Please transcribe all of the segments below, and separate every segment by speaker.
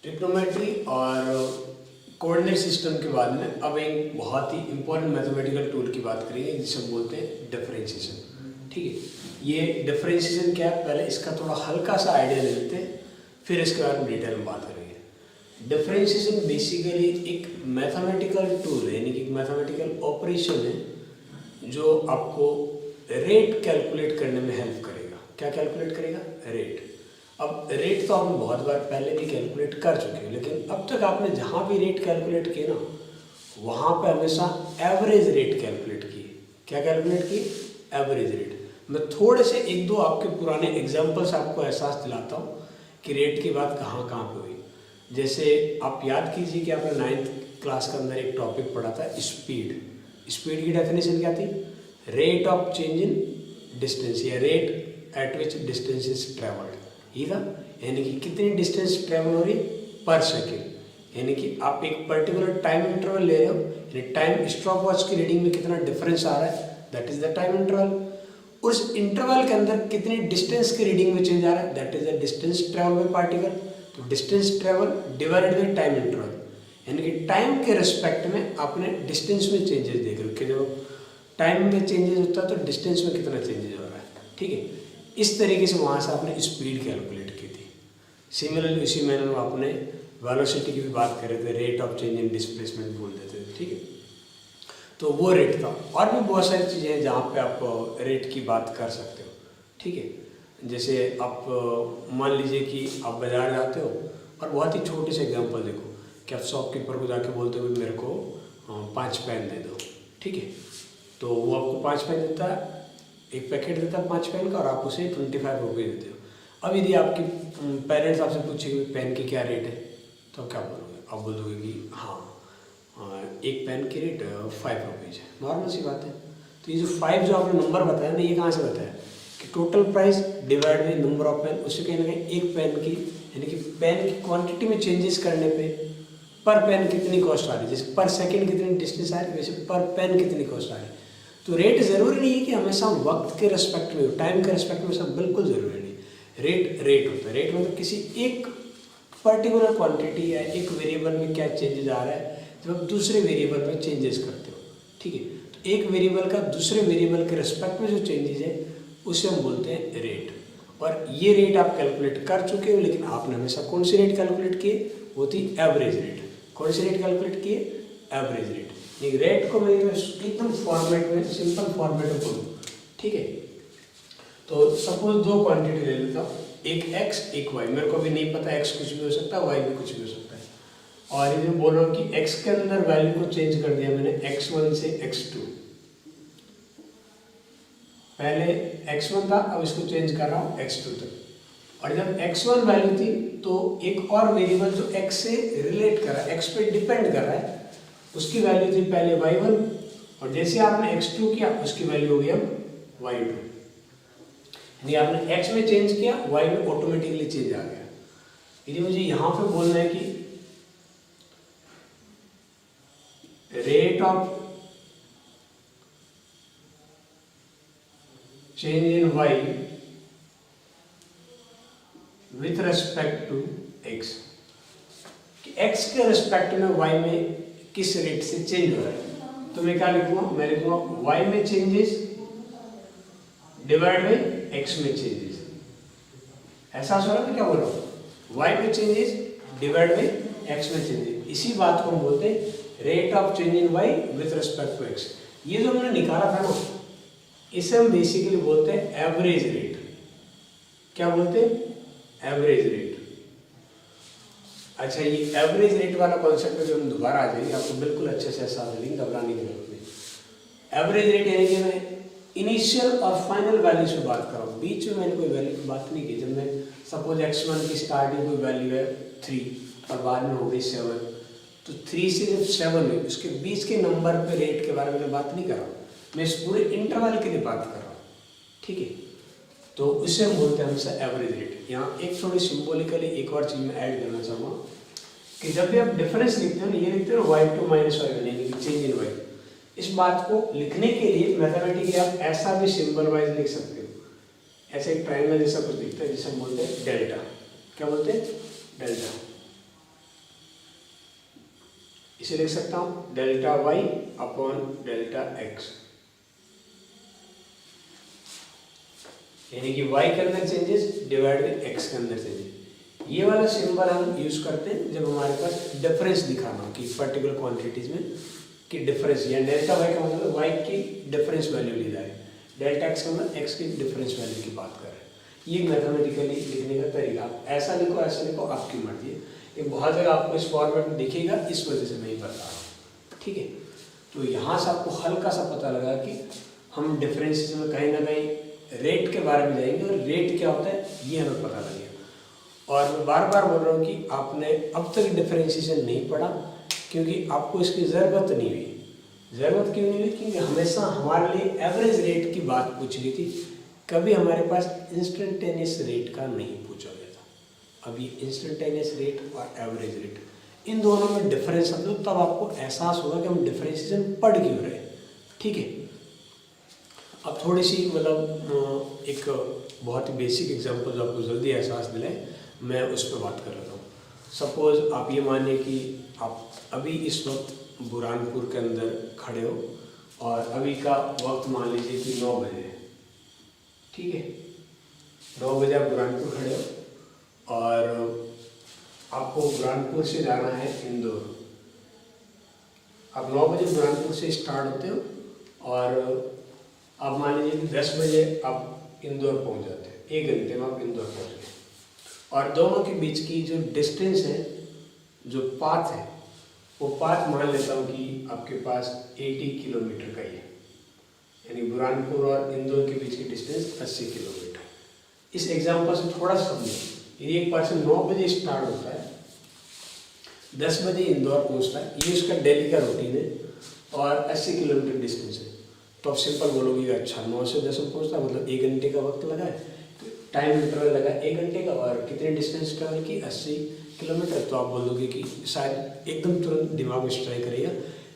Speaker 1: Trigonometry और coordinate system के बाद में अब एक बहुत ही इंपॉर्टेंट मैथमेटिकल टूल की बात करेंगे जिसे हम बोलते हैं डिफरेंशिएशन। ठीक है, ये डिफरेंशिएशन क्या है, पहले इसका थोड़ा हल्का सा आइडिया ले लेते हैं, फिर इसके बारे में डिटेल में बात करेंगे। डिफरेंशिएशन बेसिकली एक मैथमेटिकल टूल है, यानी कि मैथमेटिकल ऑपरेशन है जो आपको रेट कैलकुलेट करने में हेल्प करेगा। क्या कैलकुलेट करेगा? रेट। अब रेट तो आपने बहुत बार पहले भी कैलकुलेट कर चुके हो, लेकिन अब तक आपने जहाँ भी रेट कैलकुलेट किए ना, वहाँ पे हमेशा एवरेज रेट कैलकुलेट किए। क्या कैलकुलेट किए? Average rate. मैं थोड़े से एक दो आपके पुराने एग्जाम्पल्स आपको एहसास दिलाता हूँ कि रेट की बात कहाँ कहाँ पे हुई। जैसे आप याद कीजिए कि आपने 9th क्लास के अंदर एक टॉपिक पढ़ा था, स्पीड। स्पीड की डेफिनेशन क्या थी? Rate of change in distance, या rate at which distance is travelled. ये था, यानी कि कितनी डिस्टेंस ट्रेवल हो रही पर सेकेंड, यानी कि आप एक पर्टिकुलर टाइम इंटरवल ले रहे हो, यानी टाइम स्टॉप वॉच की रीडिंग में कितना डिफरेंस आ रहा है, that is the time interval. उस इंटरवल के अंदर कितनी डिस्टेंस की रीडिंग में चेंज आ रहा है, that is the distance travel by particle. तो distance travel divided by time interval, यानी कि टाइम के रिस्पेक्ट में आपने डिस्टेंस में चेंजेस देख रहे हो कि जब टाइम में चेंजेस होता है तो डिस्टेंस में कितना चेंजेस हो रहा है। ठीक है, इस तरीके से वहाँ से आपने स्पीड कैलकुलेट की थी। सिमिलरली इसी मैनर में आपने वेलोसिटी की भी बात कर रहे थे, rate of change in displacement बोल देते थे। ठीक है, तो वो रेट था। और भी बहुत सारी चीज़ें हैं जहाँ पे आप रेट की बात कर सकते हो। ठीक है, जैसे आप मान लीजिए कि आप बाज़ार जाते हो और बहुत ही छोटे से एग्जांपल देखो कि आप शॉपकीपर को जाके बोलते हो मेरे को 5 पेन दे दो। ठीक है, तो वो आपको 5 पेन देता है, एक पैकेट देता है 5 पेन का, और आप उसे 25 रुपये देते हो। अब यदि आपके पेरेंट्स आपसे पूछेंगे पेन की क्या रेट है, तो क्या बोलोगे? आप बोल दोगे कि हाँ, एक पेन की रेट 5 रुपीज़ है। नॉर्मल सी बात है। तो ये जो 5 जो आपने नंबर बताया ना, ये कहाँ से बताया कि total price divide by number of pen, उससे कहीं ना कहीं एक पेन की, यानी कि पेन की क्वांटिटी में चेंजेस करने पे पर पेन कितनी कॉस्ट आ रही है। जैसे पर सेकेंड कितनी डिस्टेंस आ रही है, वैसे पर पेन कितनी कॉस्ट आ रही है। तो रेट ज़रूरी नहीं है कि हमेशा वक्त के रिस्पेक्ट में हो, टाइम के रिस्पेक्ट में, सब बिल्कुल ज़रूरी नहीं। रेट होता है। रेट मतलब किसी एक पर्टिकुलर क्वांटिटी या एक वेरिएबल में क्या चेंजेस आ रहा है जब आप दूसरे वेरिएबल में चेंजेस करते हो। ठीक है, तो एक वेरिएबल का दूसरे वेरिएबल के रिस्पेक्ट में जो चेंजेस है उसे हम बोलते हैं रेट। और ये रेट आप कैलकुलेट कर चुके हो, लेकिन आपने हमेशा कौन सी रेट कैलकुलेट किए? वो थी एवरेज रेट। कौन सी रेट कैलकुलेट किए? Average rate. एक रेट को मैं एकदम फॉर्मेट में, सिंपल फॉर्मेट में बोलूँ। ठीक है, तो सपोज दो क्वांटिटी ले लेता हूँ, एक x एक y। मेरे को भी नहीं पता x कुछ भी हो सकता है, y भी कुछ भी हो सकता है। और ये बोल रहा हूँ कि x के अंदर वैल्यू को चेंज कर दिया मैंने x1 से x2। पहले x1 था, अब इसको चेंज कर रहा हूँ x2 तक। और जब x1 वैल्यू थी तो एक और वेरिएबल जो x से रिलेट कर रहा है, x पे डिपेंड कर रहा है, उसकी वैल्यू थी पहले y1, और जैसे आपने x2 किया उसकी वैल्यू हो गई अब y2। यानी आपने x में चेंज किया, y में ऑटोमेटिकली चेंज आ गया। यदि मुझे यहाँ पे बोलना है कि rate of change in y with respect to x, कि x के रेस्पेक्ट में y में किस रेट से चेंज हो रहा है, तो मैं क्या लिखूंगा? मैं लिखूंगा y में चेंजेस डिवाइड बाई x में चेंजेस। ऐसा हो रहा है, क्या बोल रहा हूँ? y में चेंजेस डिवाइड बाई x में चेंजेस। इसी बात को हम बोलते हैं rate of change in y with respect to x। ये जो मैंने निकाला था ना, इसे हम बेसिकली बोलते हैं एवरेज रेट। क्या बोलते हैं? Average rate. अच्छा, ये एवरेज रेट वाला कॉन्सेप्ट पे जो हम दोबारा आ जाएंगे, आपको बिल्कुल अच्छे से एहसास देंगे, घबराने की जरूरत नहीं। एवरेज रेट यानी कि मैं इनिशियल और फाइनल वैल्यू से बात कर रहा हूँ, बीच में मैंने कोई वैल्यू की बात नहीं की। जब मैं सपोज x1 की स्टार्टिंग कोई वैल्यू है 3 और बाद में हो गई 7, तो 3 से जब 7 हुई उसके बीच के नंबर पे रेट के बारे में बात नहीं कर रहा हूँ, मैं इस पूरे इंटरवल के लिए बात कर रहा हूँ। ठीक है, तो उससे हम बोलते हैं हमेशा एवरेज रेट। यहाँ एक थोड़ी सिम्बोलिकली एक और चीज़ मैं ऐड करना चाहूँगा कि जब भी आप डिफरेंस लिखते हो ना, ये लिखते हो y2 माइनस y1, यानी कि चेंज इन y। इस बात को लिखने के लिए मैथमेटिकली आप ऐसा भी सिंबल वाइज लिख सकते हो। ऐसे एक ट्रायंगल जैसा कुछ दिखता है जिसे हम बोलते हैं डेल्टा। क्या बोलते हैं? डेल्टा। इसे लिख सकता हूँ delta y upon delta x, यानी कि y के अंदर चेंजेस डिवाइड बाई x के अंदर चेंजेस। ये वाला सिंबल हम यूज करते हैं जब हमारे पास डिफरेंस दिखाना हो कि पर्टिकुलर क्वांटिटीज में कि डिफरेंस, या डेल्टा y का मतलब y की डिफरेंस वैल्यू ली जाए, डेल्टा x का मतलब x की डिफरेंस वैल्यू की बात कर रहे हैं। ये मैथमेटिकली लिखने का तरीका, ऐसा लिखो आपकी मर्जी है। ये बहुत जगह आपको इस फॉर्मेट में दिखेगा, इस वजह से मैं ही बता रहा हूँ, ठीक है। तो यहाँ से आपको हल्का सा पता लगा कि हम डिफरेंसेस में कहीं ना कहीं रेट के बारे में जाएंगे, और रेट क्या होता है ये हमें पता लगेगा। और मैं बार बार बोल रहा हूँ कि आपने अब तक डिफरेंशिएशन नहीं पढ़ा, क्योंकि आपको इसकी ज़रूरत नहीं हुई। ज़रूरत क्यों नहीं हुई? क्योंकि हमेशा हमारे लिए एवरेज रेट की बात पूछी गई थी, कभी हमारे पास इंस्टेंटेनियस रेट का नहीं पूछा गया था। अब ये इंस्टेंटेनियस रेट और एवरेज रेट, इन दोनों में डिफरेंस समझो, तब आपको एहसास होगा कि हम डिफरेंशिएशन पढ़ क्यों रहे हैं, ठीक है। अब थोड़ी सी मतलब एक बहुत ही बेसिक एग्जांपल जो आपको जल्दी एहसास दिलाए, मैं उस पर बात कर लेता हूँ। सपोज आप ये मानिए कि आप अभी इस वक्त बुरहानपुर के अंदर खड़े हो, और अभी का वक्त मान लीजिए कि 9 बजे है, ठीक है। 9 बजे आप बुरहानपुर खड़े हो और आपको बुरहानपुर से जाना है इंदौर। आप 9 बजे बुरहानपुर से स्टार्ट होते हो और आप मान लीजिए कि 10 बजे आप इंदौर पहुंच जाते हैं, 1 घंटे में आप इंदौर पहुंच गए। और दोनों के बीच की जो डिस्टेंस है, जो पाथ है, वो पाथ मान लेता हूँ कि आपके पास 80 किलोमीटर का ही है, यानी बुरहानपुर और इंदौर के बीच की डिस्टेंस 80 किलोमीटर। इस एग्जाम्पल से थोड़ा समझिए, यदि एक पर्सन 9 बजे स्टार्ट होता है, 10 बजे इंदौर पहुंचता है, ये उसका डेली का रूटीन है और 80 किलोमीटर डिस्टेंस है, तो आप सिंपल बोलोगे अच्छा 9 से 10 में पहुंचता है, मतलब 1 घंटे का वक्त लगा है, टाइम इंटरवल लगा 1 घंटे का, और कितने डिस्टेंस ट्रेवल की 80 किलोमीटर। तो आप बोलोगे कि शायद एकदम तुरंत दिमाग में स्ट्राइक करेगा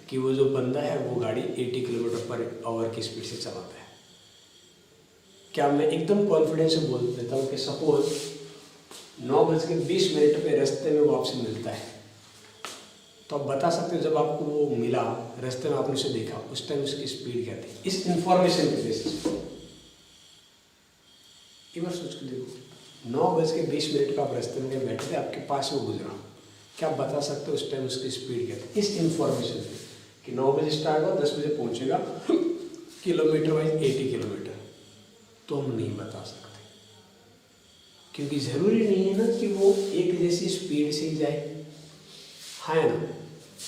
Speaker 1: कि वो जो बंदा है वो गाड़ी 80 किलोमीटर पर आवर की स्पीड से चलाता है। क्या मैं एकदम कॉन्फिडेंस से बोल देता हूँ कि सपोज 9:20 पे रास्ते में वो आपसे मिलता है, तो आप बता सकते हो जब आपको वो मिला रास्ते में, आपने उसे देखा, उस टाइम उसकी स्पीड क्या थी, इस इंफॉर्मेशन के बेसिस पे। एक बार सोच के देखो, 9:20 पे आप रास्ते में बैठे थे, आपके पास वो गुजरा, क्या आप बता सकते हो उस टाइम उसकी स्पीड क्या थी, इस इंफॉर्मेशन से कि 9 बजे स्टार्ट हुआ, 10 बजे पहुंचेगा, किलोमीटर वाइज 80 किलोमीटर, तो हम नहीं बता सकते, क्योंकि ज़रूरी नहीं है ना कि वो एक जैसी स्पीड से ही जाए, हाँ ना।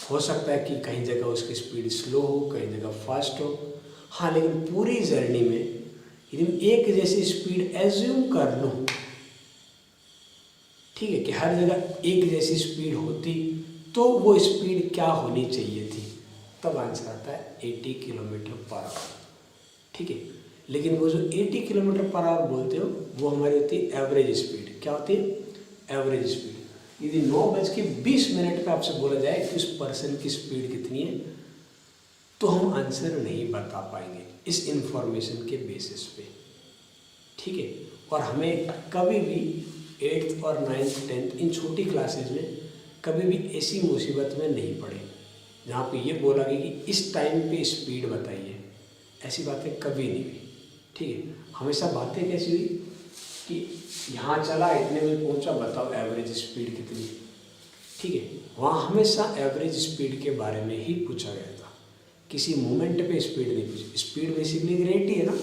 Speaker 1: हो सकता है कि कहीं जगह उसकी स्पीड स्लो हो, कहीं जगह फास्ट हो, हाँ, लेकिन पूरी जर्नी में यदि एक जैसी स्पीड एज्यूम कर लूँ, ठीक है, कि हर जगह एक जैसी स्पीड होती, तो वो स्पीड क्या होनी चाहिए थी, तब आंसर आता है 80 किलोमीटर पर आवर, ठीक है। लेकिन वो जो 80 किलोमीटर पर आवर बोलते हो, वो हमारी होती है एवरेज स्पीड। क्या होती है? Average speed. यदि 9:20 पे आपसे बोला जाए कि उस पर्सन की स्पीड कितनी है, तो हम आंसर नहीं बता पाएंगे इस इंफॉर्मेशन के बेसिस पे, ठीक है। और हमें कभी भी 8th और 9th 10th इन छोटी क्लासेज में कभी भी ऐसी मुसीबत में नहीं पड़े जहाँ पे ये बोला गया कि इस टाइम पे स्पीड बताइए, ऐसी बातें कभी नहीं हुई, ठीक है। हमेशा बातें कैसी हुई कि यहाँ चला, इतने में पहुँचा, बताओ एवरेज स्पीड कितनी है, ठीक है। वहाँ हमेशा एवरेज स्पीड के बारे में ही पूछा गया था, किसी मोमेंट पे स्पीड नहीं पूछी। स्पीड बेसिकली रेट ही है ना,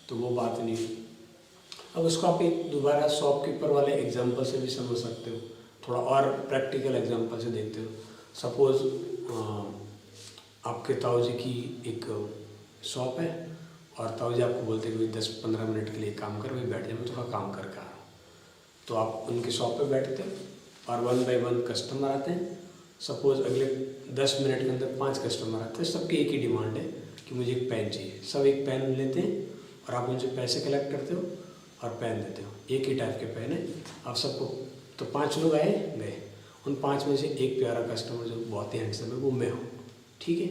Speaker 1: तो वो बात नहीं हुई। अब उसको आप एक दोबारा शॉपकीपर वाले एग्जांपल से भी समझ सकते हो, थोड़ा और प्रैक्टिकल एग्जांपल से देखते हो। सपोज आपके ताऊ जी की एक शॉप है और ताऊ जी आपको बोलते हैं कि 10-15 मिनट के लिए काम कर, भाई बैठ जाए, मैं थोड़ा काम करके आ रहा हूँ। तो आप उनके शॉप पे बैठते हो और 1 बाय 1 कस्टमर आते हैं। सपोज अगले 10 मिनट के अंदर 5 कस्टमर आते हैं, सबकी एक ही डिमांड है कि मुझे एक पेन चाहिए। सब एक पेन लेते हैं और आप उनसे पैसे कलेक्ट करते हो और पेन देते हो, एक ही टाइप के पेन है आप सबको। तो 5 लोग आए गए, उन 5 में से एक प्यारा कस्टमर जो बहुत ही हैंडसम है वो मैं हूँ, ठीक है,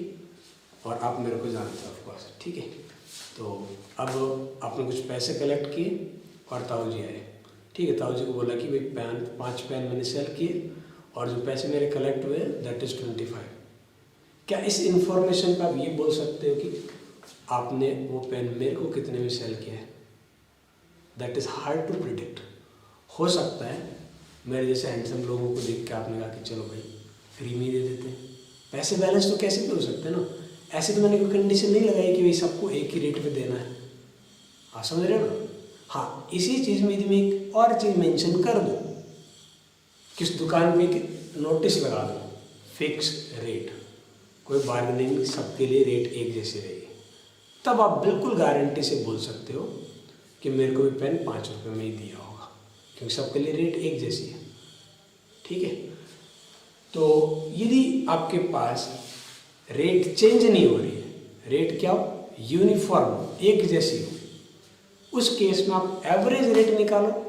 Speaker 1: और आप मेरे को जानते हो ऑफकोर्स, ठीक है। तो अब आपने कुछ पैसे कलेक्ट किए और ताऊ जी आए, ठीक है। ताऊ जी को बोला कि भाई 5 पेन मैंने सेल किए और जो पैसे मेरे कलेक्ट हुए दैट इज़ 25, क्या इस इंफॉर्मेशन पर आप ये बोल सकते हो कि आपने वो पेन मेरे को कितने में सेल किया है? That is hard to predict. हो सकता है मेरे जैसे हैंडसम लोगों को देख के आपने कहा कि चलो भाई फ्री में दे देते हैं। पैसे बैलेंस तो कैसे भी हो सकते हैं ना, ऐसे तो मैंने कोई कंडीशन नहीं लगाई कि भाई सबको एक ही रेट पे देना है। आप समझ रहे हो ना? हाँ, इसी चीज़ में यदि मैं एक और चीज़ मेंशन कर दूँ, किस दुकान पे नोटिस लगा दूँ फिक्स रेट, कोई बार्गेनिंग, सबके लिए रेट एक जैसी रहेगी, तब आप बिल्कुल गारंटी से बोल सकते हो कि मेरे को भी पेन 5 रुपये में ही दिया होगा, क्योंकि सबके लिए रेट एक जैसी है। ठीक है, तो यदि आपके पास रेट चेंज नहीं हो रही है, रेट क्या हो, यूनिफॉर्म एक जैसी हो, उस केस में आप एवरेज रेट निकालो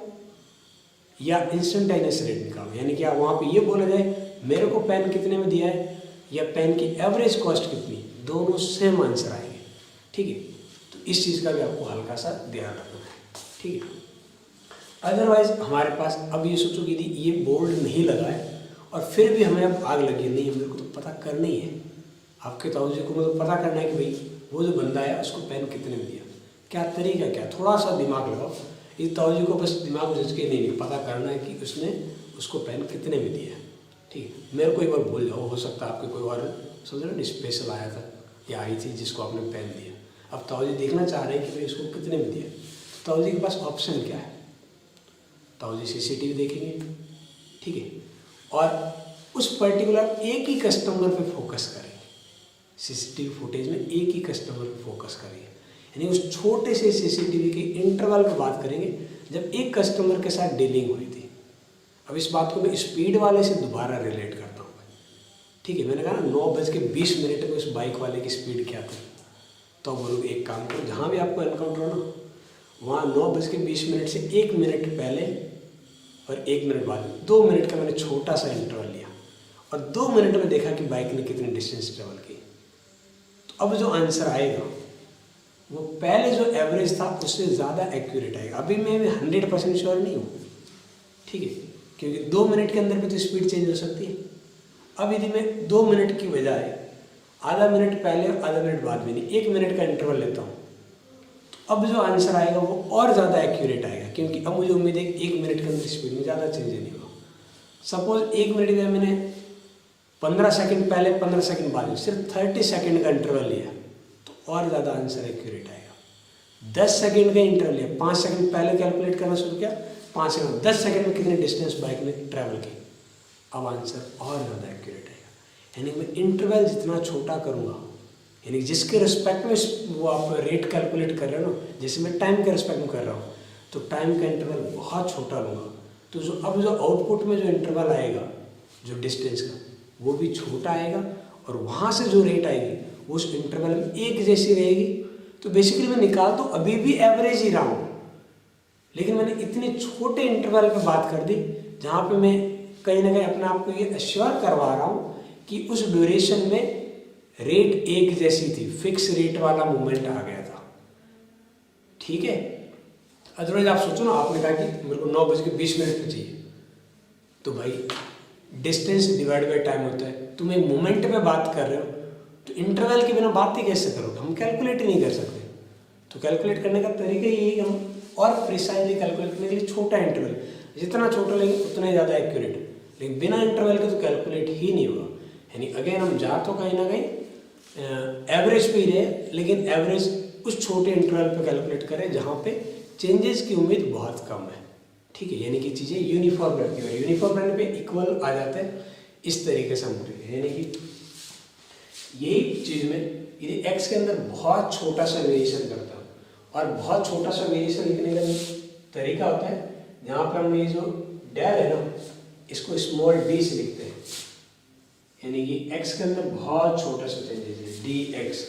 Speaker 1: या इंस्टेंटेनियस रेट निकालो। यानी कि आप वहाँ पे ये बोला जाए मेरे को पेन कितने में दिया है या पेन की एवरेज कॉस्ट कितनी, दोनों सेम आंसर आएंगे। ठीक है, तो इस चीज़ का भी आपको हल्का सा ध्यान रखना है। ठीक है, अदरवाइज हमारे पास अब ये सोचो कि यदि ये बोर्ड नहीं लगा है और फिर भी हमें अब आग लगी नहीं, मेरे को तो पता करना ही है, आपके ताऊजी को मतलब पता करना है कि भाई वो जो बंदा है उसको पेन कितने में दिया, क्या तरीका क्या, थोड़ा सा दिमाग लगाओ। इस ताऊजी को बस दिमाग झटके नहीं पता करना है कि उसने उसको पेन कितने में दिया है। ठीक है, मेरे को एक बार भूल जाओ, हो सकता है आपके कोई और समझ रहे स्पेशल आया था या आई थी जिसको आपने पेन दिया, अब ताऊजी देखना चाह रहे हैं कि भाई उसको कितने में दिया। ताऊजी के पास ऑप्शन क्या है, ताऊजी सीसीटीवी देखेंगे। ठीक है, और उस पर्टिकुलर एक ही कस्टमर पे फोकस करेंगे, सीसीटीवी फुटेज में एक ही कस्टमर पे फोकस करेंगे, यानी उस छोटे से सीसीटीवी के इंटरवल पर बात करेंगे जब एक कस्टमर के साथ डीलिंग हुई थी। अब इस बात को मैं स्पीड वाले से दोबारा रिलेट करता हूँ। ठीक है, मैंने कहा ना 9:20 में उस बाइक वाले की स्पीड क्या थी, तो बोलो एक काम करो, जहाँ भी आपको एनकाउंटर हो ना वहाँ 9:20 से 1 मिनट पहले और 1 मिनट बाद 2 मिनट का मैंने छोटा सा इंटरवल लिया और 2 मिनट में देखा कि बाइक ने कितनी डिस्टेंस ट्रेवल की। तो अब जो आंसर आएगा वो पहले जो एवरेज था उससे ज़्यादा एक्यूरेट आएगा। अभी मैं 100% श्योर नहीं हूँ। ठीक है, क्योंकि 2 मिनट के अंदर भी तो स्पीड चेंज हो सकती है। अब यदि मैं 2 मिनट की बजाय आधा मिनट पहले और आधा मिनट बाद में नहीं 1 मिनट का इंटरवल लेता हूँ, तो अब जो आंसर आएगा वो और ज़्यादा एक्यूरेट आएगा, क्योंकि अब मुझे उम्मीद है कि 1 मिनट के अंदर स्पीड में ज़्यादा चेंज नहीं होगा। सपोज 1 मिनट में मैंने 15 सेकंड पहले 15 सेकंड बाद में सिर्फ 30 सेकंड का इंटरवल लिया तो और ज़्यादा आंसर एक्यूरेट आएगा। 10 सेकंड का इंटरवल लिया, 5 सेकंड पहले कैलकुलेट करना शुरू किया, 5 सेकंड 10 सेकंड में कितनी डिस्टेंस बाइक ने ट्रैवल की, अब आंसर और ज़्यादा एक्यूरेट आएगा। यानी मैं इंटरवल जितना छोटा करूँगा, यानी जिसके रिस्पेक्ट में वो आप रेट कैलकुलेट कर रहे हो ना, जैसे मैं टाइम के रिस्पेक्ट में कर रहा हूँ तो टाइम का इंटरवल बहुत छोटा लूँगा, तो जो अब जो आउटपुट में जो इंटरवल आएगा जो डिस्टेंस का वो भी छोटा आएगा और वहाँ से जो रेट आएगी वो उस इंटरवल में एक जैसी रहेगी। तो बेसिकली मैं निकाल तो अभी भी एवरेज ही रहा हूँ, लेकिन मैंने इतने छोटे इंटरवल पे बात कर दी जहाँ पे मैं कहीं ना कहीं अपने आप को ये एश्योर करवा रहा हूँ कि उस ड्यूरेशन में रेट एक जैसी थी, फिक्स रेट वाला मूवमेंट आ गया था। ठीक है, अदरवाइज आप सोचो ना, आपने कहा कि मेरे को 9:20 पे चाहिए, तो भाई डिस्टेंस डिवाइड बाय टाइम होता है, तुम एक मोमेंट पे बात कर रहे हो तो इंटरवल के बिना बात ही कैसे करोगे, हम कैलकुलेट ही नहीं कर सकते। तो कैलकुलेट करने का तरीका यही है, हम और प्रिसाइजली कैलकुलेट करने के लिए छोटा इंटरवल, जितना छोटा लेंगे उतना ही ज़्यादा एक्यूरेट, लेकिन बिना इंटरवल के तो कैलकुलेट ही नहीं होगा। यानी अगेन हम जा तो कहीं ना कहीं एवरेज पे ही रहे, लेकिन एवरेज उस छोटे इंटरवल पे कैलकुलेट करें जहाँ पे चेंजेस की उम्मीद बहुत कम है। ठीक है, यानी कि चीज़ें यूनिफॉर्म रहती है और यूनिफॉर्म रहने पे इक्वल आ जाते हैं, इस तरीके से हम करेंगे। यानी कि यही चीज़ में यदि एक्स के अंदर बहुत छोटा सा वेरिएशन करता हूँ, और बहुत छोटा सा वेरिएशन लिखने का तरीका होता है जहाँ पर हम ये जो डेल है ना इसको स्मॉल डी से लिखते हैं, यानी कि एक्स के अंदर बहुत छोटा सा चेंजेस है डी एक्स,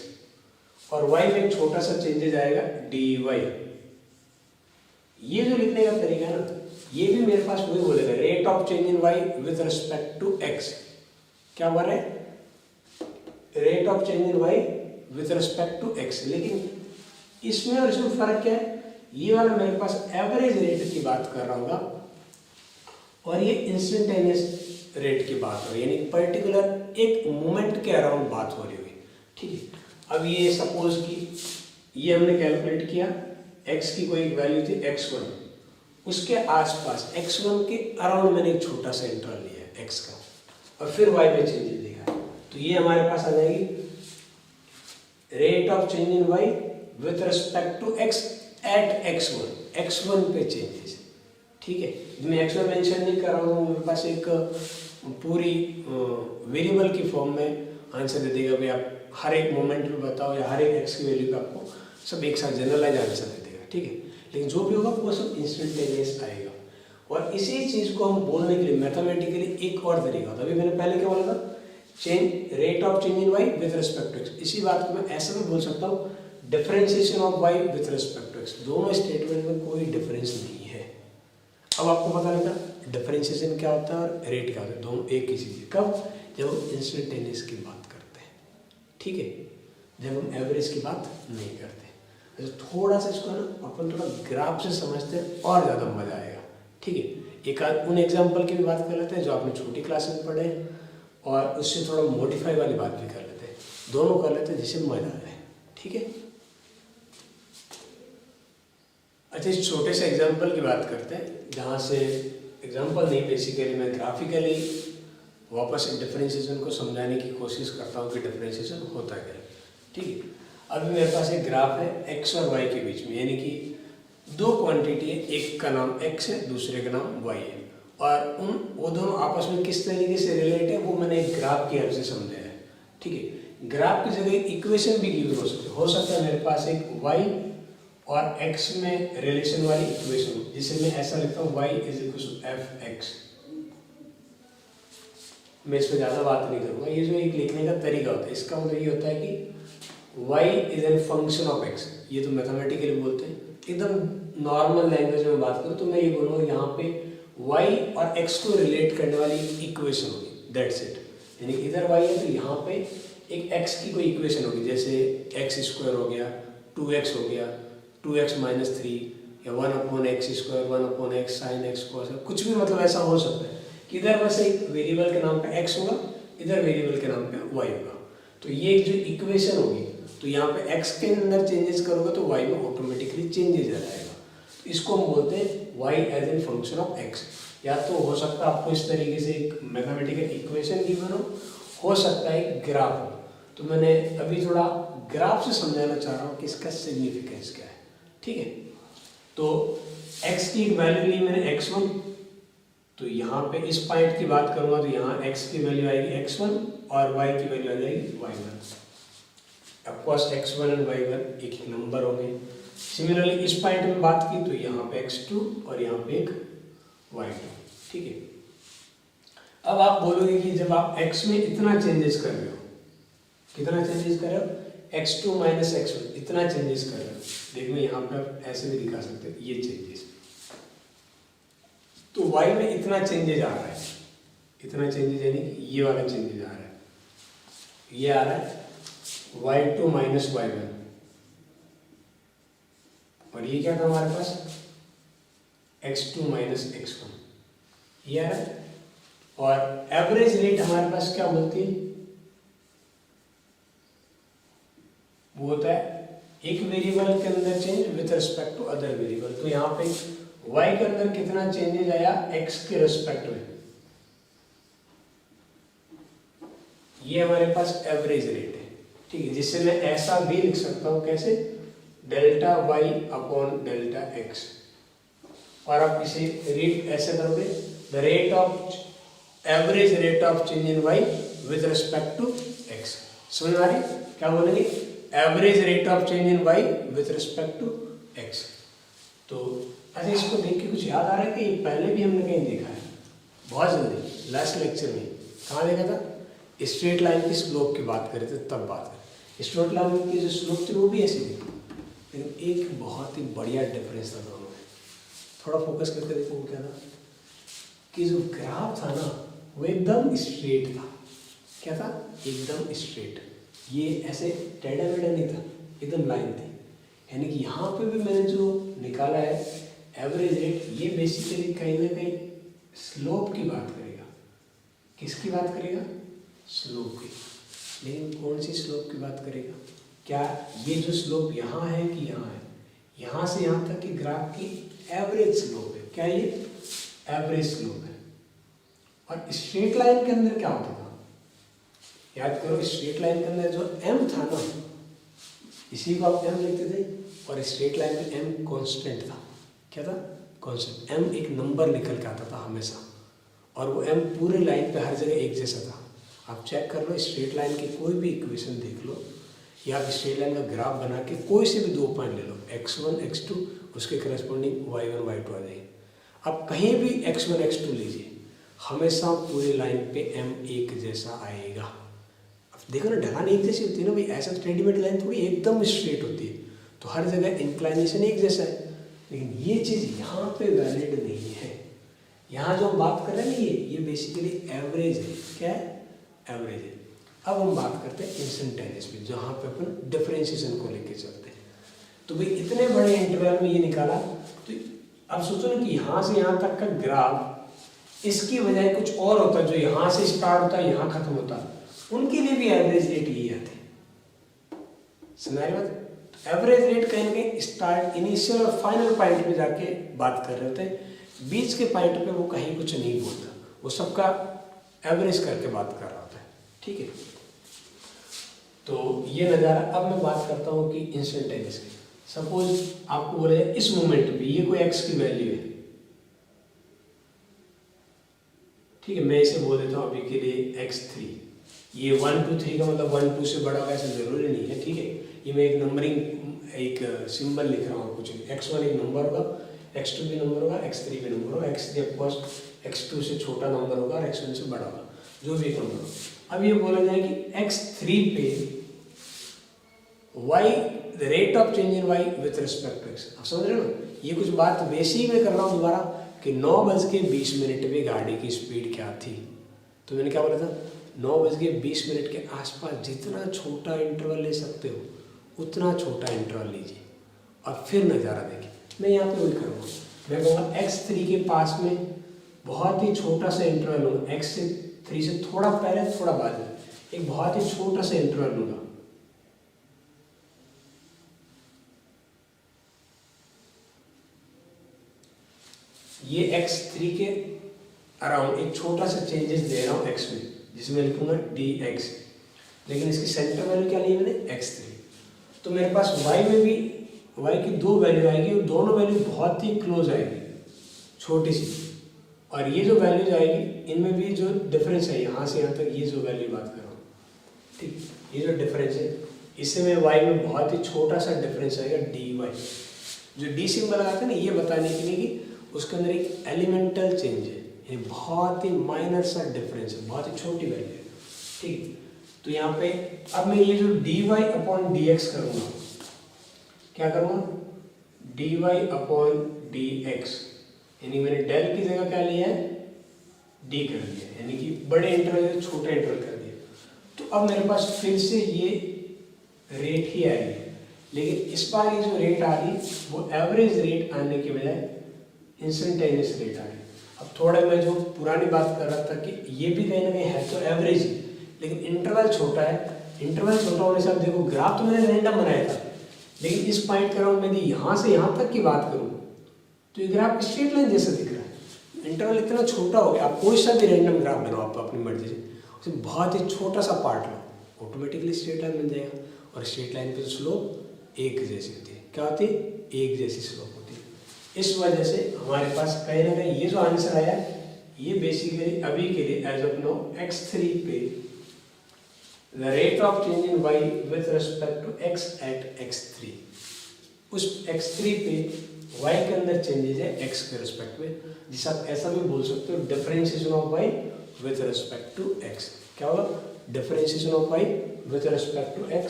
Speaker 1: और वाई में एक छोटा सा चेंजेस आएगा डी वाई। ये जो लिखने का तरीका है ना, ये भी मेरे पास वही बोलेगा, rate of change in y with respect to x. क्या बोल रहे हैं, rate of change in y with respect to x. लेकिन इसमें और इसमें फर्क क्या है, ये वाला मेरे पास एवरेज रेट की बात कर रहा होगा और ये इंस्टेंटेनियस रेट की बात हो, यानी पर्टिकुलर एक मोमेंट के अराउंड बात हो रही हुई, ठीक है। अब ये सपोज कि ये हमने कैलकुलेट किया, x की कोई वैल्यू थी x1, उसके आसपास x1 के अराउंड मैंने एक छोटा सा इंटरवल लिया है x का, और फिर y में चेंजेस देखा है, तो ये हमारे पास आ जाएगी rate of change in y with respect to x at x1 पे चेंजेस, ठीक है। मैं x1 मेंशन नहीं कर रहा हूँ, मेरे पास एक पूरी वेरिएबल की फॉर्म में आंसर दे देगा भाई आप हर एक मोमेंट पे बताओ या हर एक x की वैल्यू पे आपको सब एक साथ जनरलाइज आंसर दे देगा, ठीक है। लेकिन जो भी होगा वो सब इंस्टेंटेनियस आएगा। और इसी चीज़ को हम बोलने के लिए मैथमेटिकली एक और तरीका होता है। अभी मैंने पहले क्या बोला था, change rate of change in y with respect to x। इसी बात को मैं ऐसे में बोल सकता हूँ, differentiation of y with respect to x। दोनों स्टेटमेंट में कोई डिफरेंस नहीं है। अब आपको पता लगा डिफरेंशिएशन क्या होता है और रेट क्या होता है, दोनों एक ही चीज़ है। कब? जब हम इंस्टेंटेनियस की बात करते हैं, ठीक है, जब हम एवरेज की बात नहीं करते। तो थोड़ा सा इसको ना अपन थोड़ा ग्राफ से समझते हैं और ज़्यादा मजा आएगा, ठीक है। एक आध उन एग्जाम्पल की भी बात कर लेते हैं जो आपने छोटी क्लास में पढ़े, और उससे थोड़ा मॉडिफाई वाली बात भी कर लेते हैं, दोनों कर लेते हैं जिससे मजा आ जाए, ठीक है। अच्छा, इस छोटे से एग्जाम्पल की बात करते हैं, जहाँ से एग्जाम्पल नहीं, बेसिकली मैं ग्राफिकली वापस डिफरेंशिएशन को समझाने की कोशिश करता हूँ कि डिफरेंशिएशन होता क्या है, ठीक है। अभी मेरे पास एक ग्राफ है x और y के बीच में, यानी कि दो क्वांटिटी है, एक का नाम x है, दूसरे का नाम y है, और वो दोनों आपस में किस तरीके से रिलेट है वो मैंने एक ग्राफ की हेल्प से समझाया है, ठीक है। ग्राफ की जगह इक्वेशन भी यूज हो सकता है मेरे पास एक y और x में रिलेशन वाली इक्वेशन, जिसे मैं ऐसा लिखता हूँ y is equal to f(x). मैं इस पर ज़्यादा बात नहीं करूँगा, ये जो एक लिखने का तरीका होता है, इसका मतलब ये होता है कि y is an function of x। ये तो मैथमेटिकली बोलते हैं, एकदम नॉर्मल लैंग्वेज में बात करूँ तो मैं ये बोलूँगा यहाँ पे y और x को रिलेट करने वाली इक्वेशन होगी, दैट्स इट। यानी इधर y है तो यहाँ पे एक x की कोई इक्वेशन होगी, जैसे x² हो गया, 2x हो गया, 2x - 3, या 1/x², 1/x sin x cos, कुछ भी मतलब ऐसा हो सकता है कि इधर बस एक वेरिएबल के नाम पे x होगा, इधर वेरिएबल के नाम पे y होगा। तो ये जो इक्वेशन होगी, तो यहाँ पे x के अंदर चेंजेस करोगे तो y में ऑटोमेटिकली चेंजेस आ जाएगा। तो इसको हम बोलते हैं y as an function of x। या तो हो सकता है आपको इस तरीके से एक मैथमेटिकल इक्वेशन गिवन हो सकता है एक ग्राफ हो। तो मैंने अभी थोड़ा ग्राफ से समझाना चाह रहा हूँ कि इसका सिग्निफिकेंस क्या है, ठीक है। तो x की एक वैल्यू ली मैंने x1, तो यहाँ पे इस पॉइंट की बात करूँगा तो यहाँ x की वैल्यू आएगी x1 और y की वैल्यू आ जाएगी y1। ऑफकोर्स x1 और y1 एक ही नंबर होंगे। सिमिलरली इस पॉइंट में बात की तो यहाँ पे x2 और यहाँ पे एक y2, ठीक है। अब आप बोलोगे कि जब आप x में इतना चेंजेस कर रहे हो, कितना चेंजेस कर रहे हो, x2 - x1 इतना चेंजेस कर रहे हो, देखो यहाँ पे आप ऐसे भी दिखा सकते हो ये चेंजेस, तो y में इतना चेंजेस आ रहा है, इतना चेंजेस यानी ये वाला चेंजेस आ रहा है, ये आ रहा है y2 - y1, और ये क्या था हमारे पास x2 - x1, ये आ रहा है। और एवरेज रेट हमारे पास क्या बोलती है, वो होता है एक वेरिएबल के अंदर change with respect to other variable. तो यहाँ पे y के अंदर कितना चेंजेज आया x के रिस्पेक्ट में, ये हमारे पास एवरेज रेट है, ठीक है। जिससे मैं ऐसा भी लिख सकता हूँ, कैसे, delta y upon delta x। और आप इसे रीड ऐसे करोगे, the rate of average rate of change in y with respect to x। समझ आ रही, क्या बोलेंगे, average rate of change in y with respect to x। तो अच्छा, इसको देख के कुछ याद आ रहा है कि ये पहले भी हमने कहीं देखा है, बहुत जल्दी लास्ट लेक्चर में। कहाँ देखा था, स्ट्रेट लाइन की स्लोप की बात कर रहे थे, तब बात करें। स्ट्रेट लाइन की जो स्लोप थी वो भी ऐसी थी, लेकिन एक बहुत ही बढ़िया डिफरेंस था दोनों में। थोड़ा फोकस करके देखो वो क्या था, कि जो ग्राफ था ना वो एकदम स्ट्रेट था। क्या था, एकदम स्ट्रेट, ये ऐसे टेढ़ा मेढ़ा नहीं था, एकदम लाइन थी। यानी कि यहाँ पे भी मैंने जो निकाला है एवरेज रेट, ये बेसिकली कहीं ना कहीं स्लोप की बात करेगा। किसकी बात करेगा, स्लोप की। लेकिन कौन सी स्लोप की बात करेगा? क्या ये जो स्लोप यहाँ है कि यहाँ है? यहाँ से यहाँ तक की ग्राफ की एवरेज स्लोप है। क्या ये एवरेज स्लोप है? और स्ट्रेट लाइन के अंदर क्या होता था? याद करो, स्ट्रेट लाइन के अंदर जो m था ना, इसी को आप m लिखते थे, और स्ट्रेट लाइन में m कांस्टेंट था। क्या था? कांस्टेंट। m एक नंबर निकल के आता था हमेशा, और वो m पूरे लाइन पे हर जगह एक जैसा था। आप चेक कर लो, स्ट्रेट लाइन की कोई भी इक्वेशन देख लो, या आप स्ट्रेट लाइन का ग्राफ बना के कोई से भी 2 पॉइंट ले लो, x1 x2, उसके करस्पॉन्डिंग y1 y2 आ जाएगी। आप कहीं भी x1 x2 लीजिए, हमेशा पूरे लाइन पे m एक जैसा आएगा। अब देखो ना, ढलान एक जैसी होती है ना भाई, ऐसा तो रेडीमेड लाइन थोड़ी एकदम स्ट्रेट होती है, तो हर जगह इंक्लाइनेशन एक जैसा है। लेकिन ये चीज़ यहाँ पे वैलिड नहीं है। यहाँ जो हम बात कर रहे हैं ना, ये बेसिकली एवरेज है। क्या है? एवरेज है। अब हम बात करते हैं इंस्टेंटेनियस पे, जहाँ पे अपन डिफरेंशिएशन को लेके चलते हैं। तो भाई इतने बड़े इंटरवल में ये निकाला, तो अब सोचो ना कि यहाँ से यहाँ तक का ग्राफ इसकी बजाय कुछ और होता, जो यहाँ से स्टार्ट होता है यहाँ खत्म होता, उनके लिए भी एवरेज रेट यही आते। समझ रहे बात? एवरेज रेट कहीं ना कहीं स्टार्ट, इनिशियल और फाइनल पॉइंट पे जाके बात कर रहे होते हैं। बीच के पॉइंट पे वो कहीं कुछ नहीं बोलता, वो सबका एवरेज करके बात कर रहा होता है। ठीक है, तो ये नज़ारा। अब मैं बात करता हूँ कि इंस्टेंटेनियस की। सपोज आपको बोले इस मोमेंट पे ये कोई x की वैल्यू है, ठीक है, मैं इसे बोल देता हूँ अभी के लिए x3। ये 1 2 3 का मतलब 1 2 से बड़ा होगा ऐसा जरूरी नहीं है। ठीक है, ये मैं एक नंबरिंग एक सिंबल लिख रहा हूँ, कुछ x1 एक नंबर होगा, x2 भी नंबर होगा, x3 भी नंबर होगा, x3 ऑफकोर्स x2 से छोटा नंबर होगा और x1 से बड़ा होगा, जो भी एक नंबर हो। अब ये बोला जाए कि x3 पे y, the rate of change in y with respect to x। आप समझ रहे हो ना, ये कुछ बात वैसे ही मैं कर रहा हूँ दोबारा कि 9:20 पे गाड़ी की स्पीड क्या थी। तो मैंने क्या बोला था? 9:20 के आसपास जितना छोटा इंटरवल ले सकते हो उतना छोटा इंटरवल लीजिए और फिर नज़ारा देखिए। मैं यहाँ पे वही करूँगा, मैं कहूँगा x3 के पास में बहुत ही छोटा सा इंटरवल लूँगा, x3 से थोड़ा पहले थोड़ा बाद में एक बहुत ही छोटा सा इंटरवल लूँगा। ये x3 के अराउंड एक छोटा सा चेंजेस दे रहा हूँ x में, जिसमें लिखूंगा dx, लेकिन इसकी सेंटर वैल्यू क्या ली मैंने? x3। तो मेरे पास y में भी y की 2 वैल्यू आएगी और दोनों वैल्यू बहुत ही क्लोज आएगी, छोटी सी। और ये जो वैल्यूज आएगी इनमें भी जो डिफरेंस है यहाँ से यहाँ तक, ये जो वैल्यू बात कर रहा हूँ, ठीक, ये जो डिफरेंस है इससे में y में बहुत ही छोटा सा डिफरेंस आएगा dy। जो डी सिंबल लगाते हैं ना, ये बताने के लिए कि उसके अंदर एक एलिमेंटल चेंज है, ये बहुत ही माइनर सा डिफरेंस है, बहुत ही छोटी वैल्यू है। ठीक, तो यहाँ पे अब मैं ये जो dy/dx करूँगा, क्या करूँगा? dy/dx, यानी मैंने डेल की जगह क्या लिया है? d कर दिया, यानी कि बड़े इंटरवल से छोटे इंटरवल कर दिया। तो अब मेरे पास फिर से ये रेट ही आएगी, लेकिन इस बार ये जो रेट आ रही वो एवरेज रेट आने के बजाय इंस्टेंटेनियस रेट आ रही। अब थोड़ा मैं जो पुरानी बात कर रहा था कि ये भी कहीं ना कहीं है तो एवरेज ही, लेकिन इंटरवल छोटा है। इंटरवल छोटा होने से आप देखो, ग्राफ तो मैंने रैंडम बनाया था, लेकिन इस पॉइंट कर रहा हूँ मैं, यदि यहाँ से यहाँ तक की बात करूँ तो ये ग्राफ स्ट्रेट लाइन जैसा दिख रहा है। इंटरवल इतना छोटा हो गया, आप कोई सा भी रैंडम ग्राफ बनाओ आप अपनी मर्जी से, उसमें बहुत ही छोटा सा पार्ट लो, ऑटोमेटिकली स्ट्रेट लाइन बन जाएगा। और स्ट्रेट लाइन पे स्लोप एक जैसी होती है। क्या होती है? एक जैसी स्लोप होती है। इस वजह से हमारे पास कहीं ना कहीं ये जो आंसर आया, ये बेसिकली अभी के लिए एज ऑफ नो x3 पे the rate of change in y with respect to x at x3, उस x3 पे y के अंदर चेंजेज है x के रिस्पेक्ट में, जिसे आप ऐसा भी बोल सकते हो differentiation of y with respect to x। क्या होगा? Differentiation of y with respect to x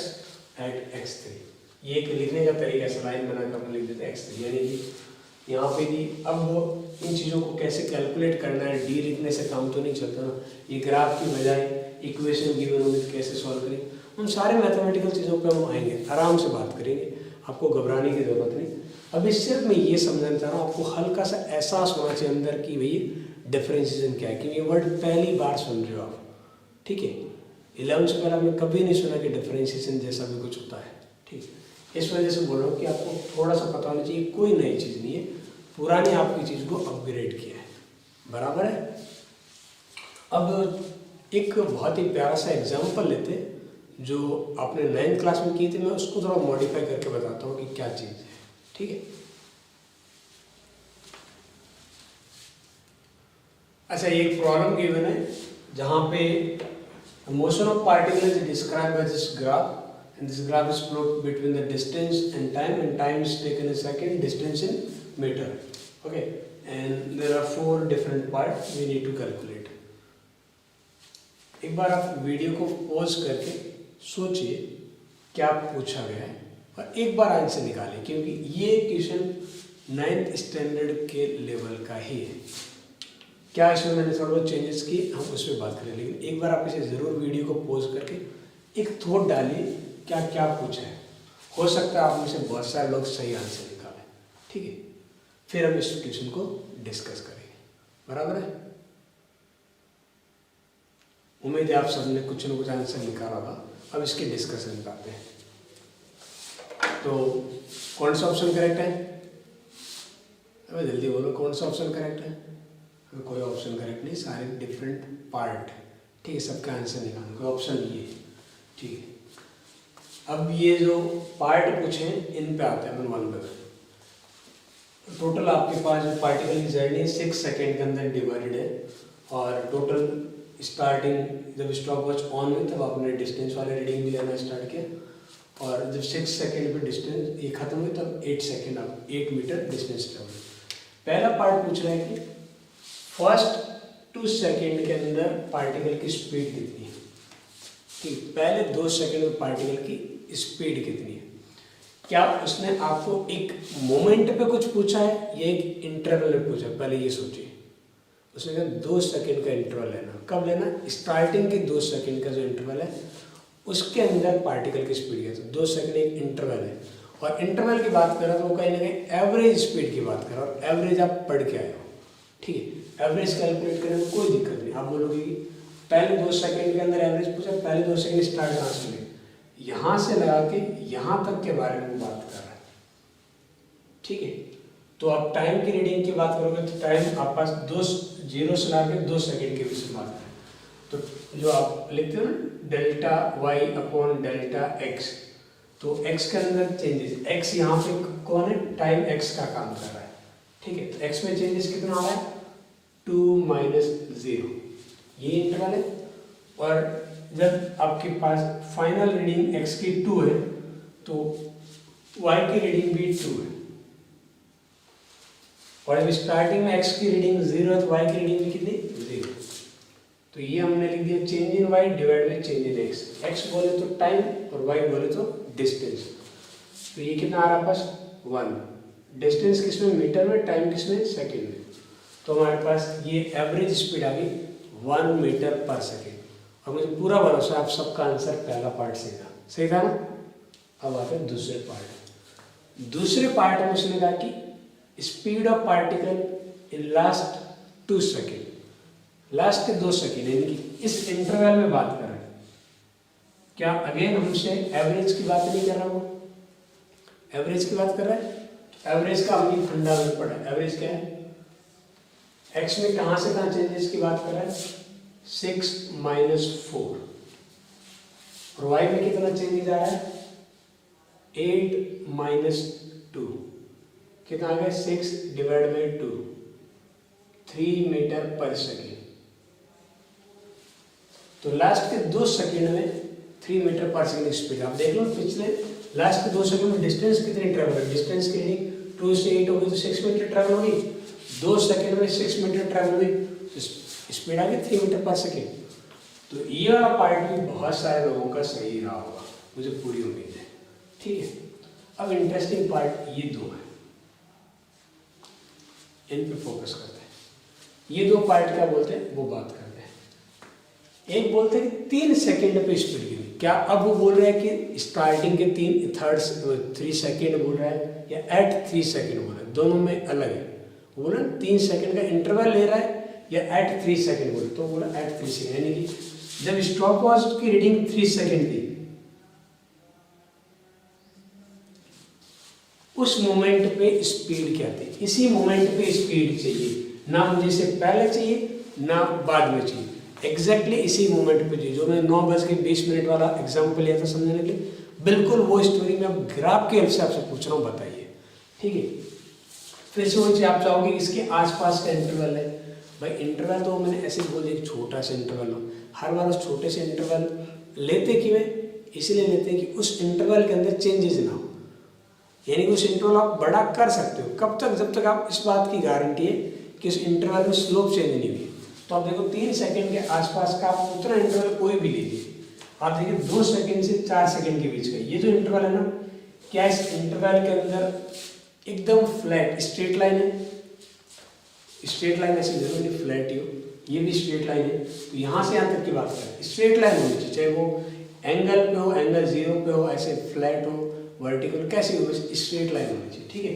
Speaker 1: at x3। ये एक लिखने का तरीका है, लाइन बनाकर हम लिख देते हैं x3, यानी कि यहाँ पे दी। अब वो इन चीज़ों को कैसे कैलकुलेट करना है, डी लिखने से काम तो नहीं चलता ना। ये ग्राफ की बजाय इक्वेशन गिवन होगी तो कैसे सॉल्व करें, उन सारे मैथमेटिकल चीज़ों पे हम आएंगे, आराम से बात करेंगे, आपको घबराने की ज़रूरत नहीं। अभी सिर्फ मैं ये समझाना चाह रहा हूँ, आपको हल्का सा एहसास होना चाहिए अंदर कि भाई डिफरेंशिएशन क्या है, कि ये वर्ड पहली बार सुन रहे हो आप, ठीक है। 11 से पहले आपने कभी नहीं सुना कि डिफरेंशिएशन जैसा भी कुछ होता है, ठीक। इस वजह से बोल रहा हूँ कि आपको थोड़ा सा पता होना चाहिए, कोई नई चीज़ नहीं है, पुरानी आपकी चीज़ को अपग्रेड किया है, बराबर है। अब एक बहुत ही प्यारा सा एग्जाम्पल लेते हैं जो आपने 9th क्लास में की थी, मैं उसको थोड़ा मॉडिफाई करके बताता हूँ कि क्या चीज़ है, ठीक है। अच्छा, एक प्रॉब्लम गिवन है जहाँ पे motion of particle is describe by this graph and this graph is plot between the distance and time is taken in second, distance in metre, okay, and there are 4 different part we need to calculate. एक बार आप video को pause करके सोचिए क्या पूछा गया है और एक बार आंसर निकालिए, क्योंकि ये क्वेश्चन 9th स्टैंडर्ड के लेवल का ही है। क्या इसमें मैंने थोड़ा बहुत चेंजेस किए, हम उस पर बात करें, लेकिन एक बार आप इसे ज़रूर वीडियो को पॉज करके एक थॉट डालिए क्या क्या पूछा है। हो सकता है आप में से बहुत सारे लोग सही आंसर निकालें, ठीक है। फिर हम इस क्वेश्चन को डिस्कस करेंगे, बराबर है। उम्मीद है आप सबने कुछ न कुछ आंसर निकाला होगा। अब इसके डिस्कशन पे आते हैं। तो कौन सा ऑप्शन करेक्ट है? अबे जल्दी बोलो, कौन सा ऑप्शन करेक्ट है? कोई ऑप्शन करेक्ट नहीं, सारे डिफरेंट पार्ट, ठीक है, सबका आंसर निकालना। कोई ऑप्शन नहीं है, ठीक है। अब ये जो पार्ट पूछे हैं इन पे आते हैं, वन बाय वन। टोटल आपके पास जो पार्टिकल की जर्नी 6 सेकेंड के अंदर डिवाइडेड है, और टोटल स्टार्टिंग जब स्टॉप वॉच ऑन हुई तब आपने डिस्टेंस वाले रीडिंग भी लेना स्टार्ट किया, और जब 6 सेकेंड पे डिस्टेंस ये खत्म हुई तब 8 सेकेंड आप 8 मीटर डिस्टेंस ट्रेवल। पहला पार्ट पूछ रहा है कि फर्स्ट 2 सेकेंड के अंदर पार्टिकल की स्पीड कितनी है, ठीक। पहले 2 सेकेंड में पार्टिकल की स्पीड कितनी है। क्या उसने आपको एक मोमेंट पे कुछ पूछा है या एक इंटरवल में पूछा? पहले ये सोचिए। उसने कहा 2 सेकेंड का इंटरवल लेना। कब लेना? स्टार्टिंग के 2 सेकेंड का जो इंटरवल है उसके अंदर पार्टिकल की स्पीड है। तो 2 सेकेंड एक इंटरवल है, और इंटरवल की बात कर रहा तो वो कहीं ना कहीं एवरेज स्पीड की बात कर रहा, और एवरेज आप पढ़ के आए हो, ठीक है। एवरेज कैलकुलेट करने में कोई दिक्कत नहीं। आप बोलोगे कि पहले 2 सेकेंड के अंदर एवरेज पूछा, पहले 2 सेकेंड स्टार्ट कहाँ से हुए, यहाँ से लगा के यहाँ तक के बारे में बात कर रहा है, ठीक है। तो आप टाइम की रीडिंग की बात करोगे तो टाइम आप पास 2 0 से ला के 2 सेकेंड के बीच में बात करें, तो जो आप लिखते हो ना delta y upon delta x, तो एक्स के अंदर चेंजेस, एक्स यहाँ पे कौन है? टाइम एक्स का काम कर रहा है, ठीक है। तो एक्स में चेंजेस कितना आ रहा है? 2 - 0, ये इंटरवल है। और जब आपके पास फाइनल रीडिंग एक्स की 2 है तो वाई की रीडिंग भी 2 है, और जब स्टार्टिंग में एक्स की रीडिंग 0 है तो वाई की रीडिंग भी कितनी? 0। तो ये हमने लिख दिया change in y divide by change in x. X बोले तो टाइम और वाई बोले तो डिस्टेंस। तो ये कितना आ रहा पास? 1। डिस्टेंस किसमें? मीटर में, टाइम किसमें? सेकेंड में। तो हमारे पास ये एवरेज स्पीड आ गई 1 मीटर पर सेकेंड। और मुझे पूरा भरोसा आप सबका आंसर पहला पार्ट सही था ना। अब आते हैं दूसरे पार्ट। दूसरे पार्ट में उसने कहा कि speed of particle in last 2 second, last के 2 सेकेंड, यानी कि इस इंटरवल में बात कर रहे हैं। क्या अगेन हमसे एवरेज की बात नहीं कर रहा, वो एवरेज की बात कर रहा है। एवरेज का हमने फंडा में पढ़ा। एवरेज क्या है? एक्स में कहाँ से कहाँ चेंजेस की बात कर रहा है? 6 - 4। और वाई में कितना चेंजेस आ रहा है? 8 - 2। कितना आ गया? 6 डिवाइड बाई 2, 3 मीटर पर सेकेंड। तो लास्ट के 2 सेकेंड में 3 मीटर पर सेकेंड स्पीड। आप देख लो पिछले लास्ट के 2 सेकेंड में डिस्टेंस कितनी ट्रेवल है? डिस्टेंस की रीडिंग 2 से 8 होगी तो 6 मीटर ट्रेवल होगी। 2 सेकेंड में 6 मीटर ट्रेवल हुई तो स्पीड आ गई 3 मीटर पर सेकेंड। तो ये वाला पार्ट भी बहुत सारे लोगों का सही रहा होगा, मुझे पूरी उम्मीद है, ठीक है। अब इंटरेस्टिंग पार्ट ये 2 है, इन पे फोकस करते हैं। ये 2 पार्ट क्या बोलते हैं वो बात करते हैं। एक बोलते हैं कि 3 सेकेंड पे स्पीड गिरी। क्या अब वो बोल रहे हैं कि स्टार्टिंग के 3 सेकेंड बोल रहा है या एट 3 सेकेंड बोल रहा है? दोनों में अलग है। वो बोला 3 सेकेंड का इंटरवल ले रहा है या एट 3 सेकेंड बोले, तो बोला एट 3 सेकेंड, यानी कि जब स्टॉप वॉच की रीडिंग 3 सेकेंड थी, उस मोमेंट पे स्पीड क्या थी, इसी मोमेंट पे स्पीड चाहिए, ना मुझे से पहले चाहिए ना बाद में चाहिए, एग्जैक्टली इसी मोमेंट पे चाहिए। जो मैंने 9:20 वाला एग्जाम्पल लिया था समझने के लिए, बिल्कुल वो स्टोरी में अब ग्राफ के हेल्प से आपसे पूछ रहा हूँ, बताइए। ठीक है, फिर से वो चीज़ आप चाहोगे इसके आसपास का इंटरवल है। भाई इंटरवल तो मैंने ऐसे बोल दिया, एक छोटा सा इंटरवल हो, हर बार उस छोटे से इंटरवल लेते क्यों है, इसलिए लेते हैं कि उस इंटरवल के अंदर चेंजेस ना हो, यानी कि उस इंटरवल आप बड़ा कर सकते हो। कब तक, जब तक आप इस बात की गारंटी है कि उस इंटरवल में स्लोप चेंज नहीं हुई। तो आप देखो 3 सेकंड के आसपास का आप उतना इंटरवल कोई भी लीजिए, आप देखिए 2 सेकंड से 4 सेकंड के बीच का ये जो इंटरवल है ना, क्या इस इंटरवल के अंदर एकदम फ्लैट स्ट्रेट लाइन है, स्ट्रेट लाइन ऐसे जरूर नहीं फ्लैट ही हो, ये भी स्ट्रेट लाइन है। तो यहाँ से यहाँ तक की बात करें, स्ट्रेट लाइन होनी चाहिए, चाहे वो एंगल पे हो, एंगल 0 पे हो, ऐसे फ्लैट हो, वर्टिकल, कैसे हो, स्ट्रेट लाइन होनी चाहिए। ठीक है,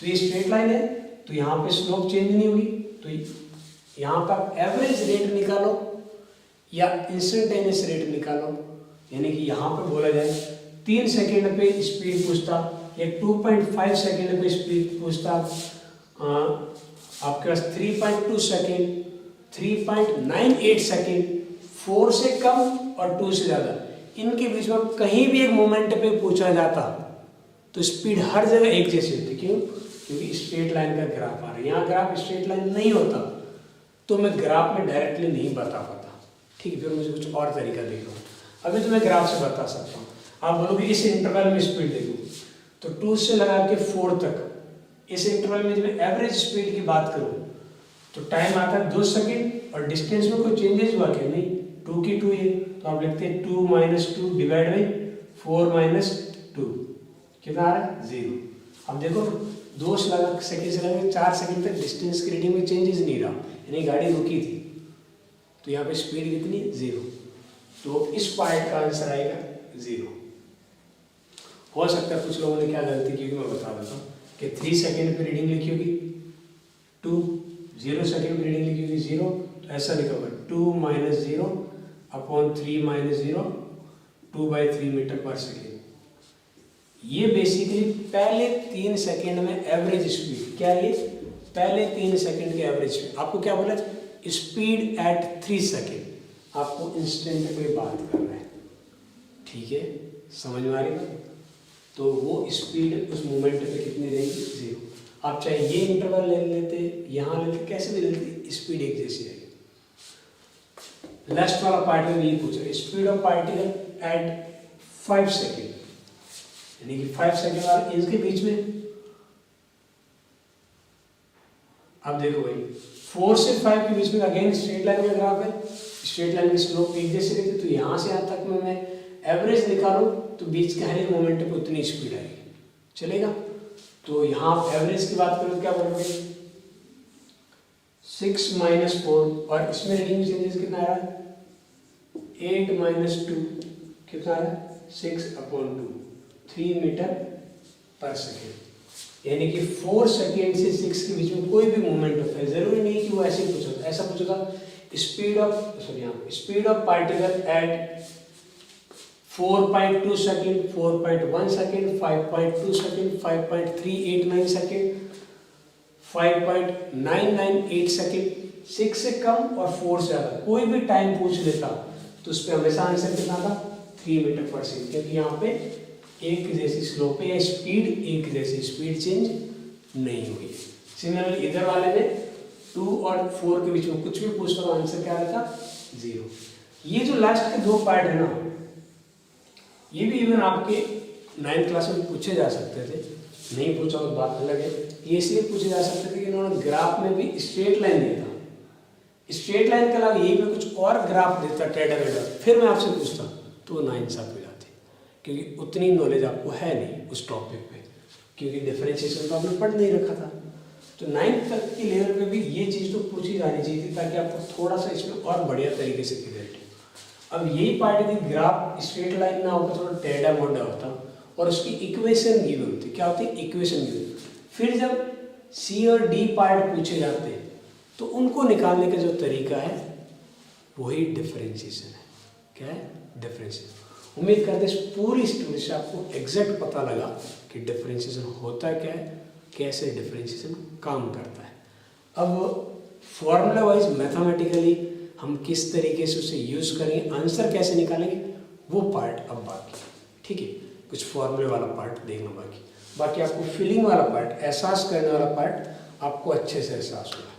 Speaker 1: तो ये स्ट्रेट लाइन है, तो यहाँ पे स्लोप चेंज नहीं हुई, तो यहाँ पर आप एवरेज रेट निकालो या इंस्टेंटेनियस रेट निकालो, यानी कि यहाँ पे बोला जाए 3 सेकेंड पे स्पीड पूछता या 2.5 सेकेंड पे स्पीड पूछता, आपके पास 3.2 सेकेंड, 3.98 सेकेंड, 4 से कम और 2 से ज़्यादा, इनके बीच में कहीं भी एक मोमेंट पे पूछा जाता तो स्पीड हर जगह एक जैसी होती। क्यों? क्योंकि स्ट्रेट लाइन का ग्राफ आ रहा है, यहाँ ग्राफ स्ट्रेट लाइन नहीं होता तो मैं ग्राफ में डायरेक्टली नहीं बता पाता। ठीक है, फिर मुझे कुछ और तरीका देख लो, अभी तो मैं ग्राफ से बता सकता हूँ। आप बोलोगे इस इंटरवल में स्पीड देखो, तो 2 से लगा के 4 तक, इस इंटरवल में जब मैं एवरेज स्पीड की बात करूँ तो टाइम आता है 2 सेकेंड और डिस्टेंस में कोई चेंजेस हुआ क्या? नहीं, 2 की 2 है, तो आप लिखते हैं 2 - 2 डिवाइड बाई 4 - 2, कितना आ रहा है? 0। अब देखो 2 से लगा सेकेंड से लगा 4 सेकेंड तक डिस्टेंस की रीडिंग में चेंजेस नहीं रहा, यानी गाड़ी रुकी थी, तो यहाँ पे स्पीड कितनी? 0। तो इस पार्ट का आंसर आएगा 0। हो सकता है कुछ लोगों ने क्या गलती की, मैं बता देता हूँ कि 3 सेकेंड पे रीडिंग लिखी होगी 2, 0 सेकेंड पे रीडिंग लिखी होगी 0, तो ऐसा लिखा होगा 2 - 0 अपॉन 3 - 0 2/3 मीटर पर सेकेंड। ये बेसिकली पहले 3 सेकेंड में एवरेज स्पीड, क्या ये पहले 3 सेकेंड के एवरेज स्पीड, आपको क्या बोला? स्पीड एट 3 सेकेंड, आपको इंस्टेंट पे बात कर रहे हैं। ठीक है, समझ में आ रही है? तो वो स्पीड उस मोमेंट पे कितनी रहेगी? 0। आप चाहे ये इंटरवल ले लेते, यहाँ लेते, कैसे भी लेते, स्पीड एक जैसी रहेगी। लास्ट वाला पार्ट में ये पूछा, speed of particle at 5 second, यानी कि 5 सेकेंड वाले इनके बीच में आप देखो भाई 4 से 5 के बीच में अगेन स्ट्रेट लाइन का ग्राफ है, स्ट्रेट लाइन की स्लोप एक जैसी रहती है, तो यहाँ से यहाँ तक में मैं एवरेज निकालूं तो बीच के हर एक मोमेंट पे उतनी स्पीड आएगी, चलेगा? तो यहाँ आप एवरेज की बात करो क्या बोलोगे? 6 - 4, और इसमें रीडिंग चेंजेस कितना आ रहा है? 8 - 2 कितना आ रहा है? 6/2, 3 मीटर पर सेकेंड, यानी कि 4 सेकेंड से 6 के बीच में कोई भी मूवमेंट होता है, जरूरी नहीं कि वो ऐसे पूछा था, ऐसा पूछा था speed of particle at 4.2 second, 4.1 second, 5.2 second, 5.389 second, 5.998 second, 6 से कम और 4 से ज़्यादा कोई भी टाइम पूछ लेता तो उस पर हमेशा आंसर कितना था? 3 मीटर पर सेकेंड, क्योंकि यहाँ पे एक जैसी स्लोप है या स्पीड एक जैसी, स्पीड चेंज नहीं हुई है। सिमिलरली इधर वाले में 2 और 4 के बीच में कुछ भी पूछता तो आंसर क्या रहता? 0। ये जो लास्ट के 2 पार्ट है ना, ये भी इवन आपके 9th क्लास में पूछे जा सकते थे, नहीं पूछा तो बात अलग है। ये इसलिए पूछे जा सकते थे कि इन्होंने ग्राफ में भी स्ट्रेट लाइन दिया था, स्ट्रेट लाइन के अलावा यही पे कुछ और ग्राफ देता टेढ़ा मेढ़ा, फिर मैं आपसे पूछता तो नाइंसाफी हो जाती, क्योंकि उतनी नॉलेज आपको है नहीं उस टॉपिक पे, क्योंकि डिफरेंशिएशन तो आपने पढ़ नहीं रखा था। तो 9th तक की लेवल पे भी ये चीज़ तो पूछी जानी चाहिए थी, ताकि आपको थोड़ा सा इसमें और बढ़िया तरीके से क्लियरिटी हो। अब यही पार्ट यदि ग्राफ स्ट्रेट लाइन ना होकर थोड़ा टेढ़ा मोढ़ा होता और उसकी इक्वेशन गिवन होती, क्या होती है? Equation given. फिर जब सी और डी पार्ट पूछे जाते हैं तो उनको निकालने का जो तरीका है वही डिफरेंशिएशन है। क्या है, डिफरेंशिएशन। उम्मीद करते हैं इस पूरी स्टोरी से आपको एग्जैक्ट पता लगा कि डिफरेंशिएशन होता क्या है, कैसे डिफरेंशिएशन काम करता है। अब फॉर्मूला वाइज मैथमेटिकली हम किस तरीके से उसे यूज़ करेंगे, आंसर कैसे निकालेंगे, वो पार्ट अब बाकी, ठीक है। कुछ फॉर्मूले वाला पार्ट देखना बाकी आपको फीलिंग वाला पार्ट, एहसास करने वाला पार्ट आपको अच्छे से एहसास होगा।